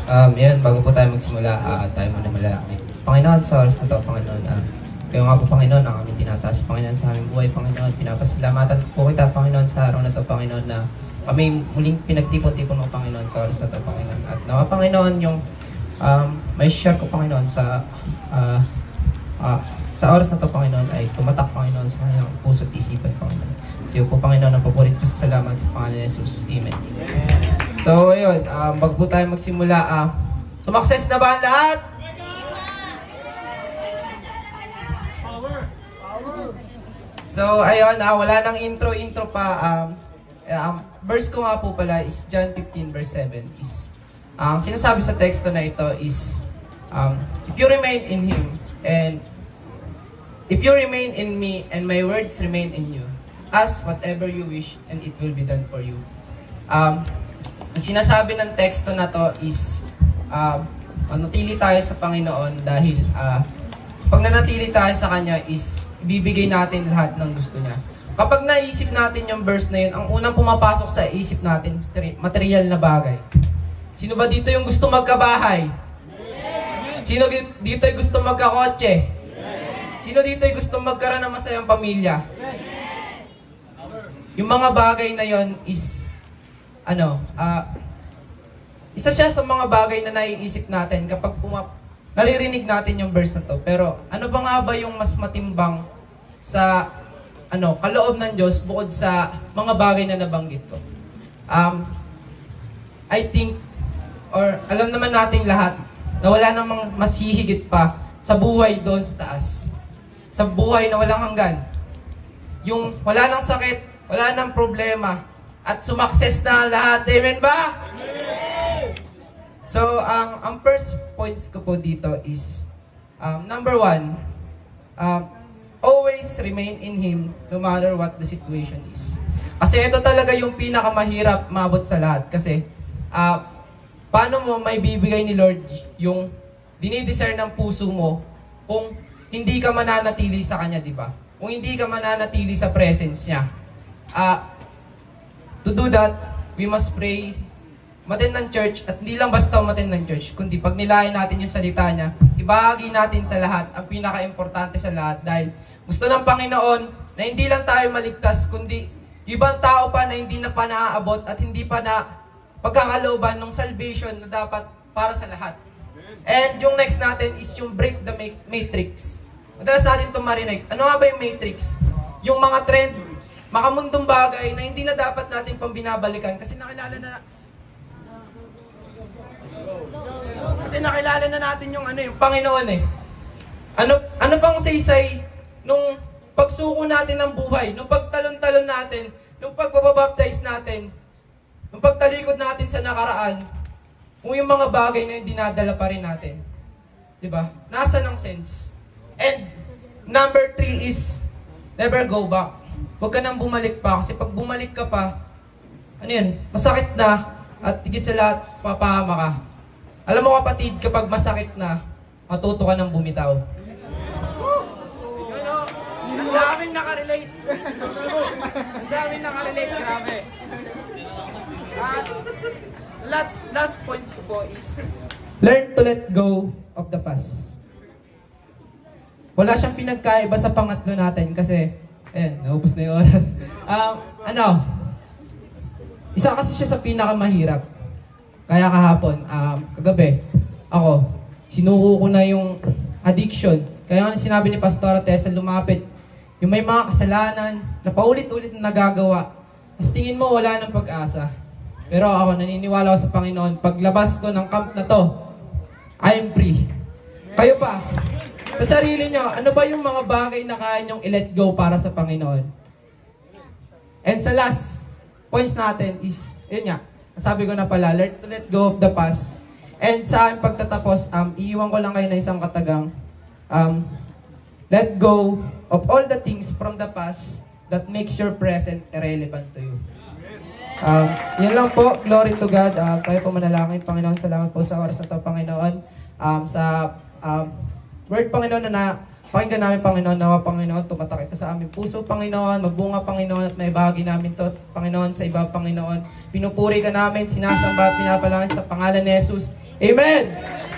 Yan, bago po tayo magsimula, tayo muna malalaki. Panginoon, sa oras na to, Panginoon, kayo nga po, Panginoon, ang aming tinataas, Panginoon, sa aming buhay, Panginoon. Pinapasalamatan po kita, Panginoon, sa araw na to, Panginoon, na kami muling pinagtipon-tipon mo, Panginoon, sa oras na to, Panginoon. At nawa, Panginoon, yung may share ko, Panginoon, sa oras na to, Panginoon, ay tumatak, Panginoon, sa kanyang puso at isipan, Panginoon. Sa iyo po, Panginoon, ang paborit ko sa salamat sa Panginoon Jesus. Amen. So, ayun, bago po tayo magsimula, sumakses na ba ang lahat? So, ayun, wala nang intro pa. Verse ko nga po pala is John 15 verse 7 is, sinasabi sa teksto na ito is, if you remain in Him, and if you remain in me, and my words remain in you, ask whatever you wish, and it will be done for you. Ang sinasabi ng teksto na to is, manatili tayo sa Panginoon dahil pag nanatili tayo sa Kanya is ibibigay natin lahat ng gusto niya. Kapag naisip natin yung verse na yun, ang unang pumapasok sa isip natin, material na bagay. Sino ba dito yung gusto magkabahay? Sino dito yung gusto magkakotse? Sino dito yung gusto magkaroon ng masayang pamilya? Yung mga bagay na yon is isa siya sa mga bagay na naiisip natin kapag naririnig natin yung verse na to. Pero ano ba nga ba yung mas matimbang sa kaloob ng Diyos bukod sa mga bagay na nabanggit ko? I think, or alam naman nating lahat, na wala namang mas hihigit pa sa buhay doon sa taas. Sa buhay na walang hanggan. Yung wala nang sakit, wala nang problema, at sumakses na ang lahat. Amen ba? Amen! So, ang first points ko po dito is, number one, always remain in Him no matter what the situation is. Kasi ito talaga yung pinakamahirap maabot sa lahat. Kasi, paano mo may bibigay ni Lord yung dinidesire ng puso mo kung hindi ka mananatili sa Kanya, di ba? Kung hindi ka mananatili sa presence niya. To do that, we must pray, matin ng church, at hindi lang basta matin ng church, kundi pag nilayan natin yung salita niya, ibahagi natin sa lahat ang pinaka-importante sa lahat dahil gusto ng Panginoon na hindi lang tayo maligtas, kundi ibang tao pa na hindi na pa naaabot at hindi pa na pagkakalooban ng salvation na dapat para sa lahat. And yung next natin is yung break the matrix. Madalas natin itong marinig. Ano nga ba yung matrix? Yung mga trend, makamundong bagay na hindi na dapat natin pang binabalikan kasi nakilala na natin yung yung Panginoon eh. Ano pang saysay nung pagsuko natin ng buhay, nung pagtalon-talon natin, nung pagbabaptize natin, nung pagtalikod natin sa nakaraan, kung yung mga bagay na yung dinadala pa rin natin. Diba? Nasa ng sense. And number 3 is never go back. Huwag ka nang bumalik pa kasi pag bumalik ka pa, masakit na at higit sa lahat, papahama ka. Alam mo kapatid, kapag masakit na, matuto ka nang bumitaw. Ang daming nakarelate. Ang daming nakarelate, grabe. At last points ko po is, learn to let go of the past. Wala siyang pinagkaiba sa pangatlo natin kasi naubos na yung oras. Isa kasi siya sa pinakamahirap. Kaya kahapon, kagabi, ako, sinuko ko na yung addiction. Kaya nga sinabi ni Pastora Tessa, lumapit, yung may mga kasalanan na paulit-ulit na nagagawa. Mas tingin mo wala ng pag-asa. Pero ako, naniniwala ako sa Panginoon, paglabas ko ng camp na to, I am free. Kayo pa, sa sarili nyo, ano ba yung mga bagay na kaya nyong i-let go para sa Panginoon? And sa last points natin is, yun nga, sabi ko na pala, learn to let go of the past. And sa aking pagtatapos, iiwan ko lang kayo na isang katagang, let go of all the things from the past that makes your present irrelevant to you. Yan lang po, glory to God. Kayo po manalangin, Panginoon, salamat po sa oras na ito, Panginoon. Word, Panginoon, na pakinggan namin, Panginoon, nawa, Panginoon, tumatak ito sa aming puso, Panginoon, magbunga, Panginoon, at may bahagi namin to, Panginoon, sa iba, Panginoon. Pinupuri ka namin, sinasamba at pinapalangin sa pangalan ni Jesus. Amen!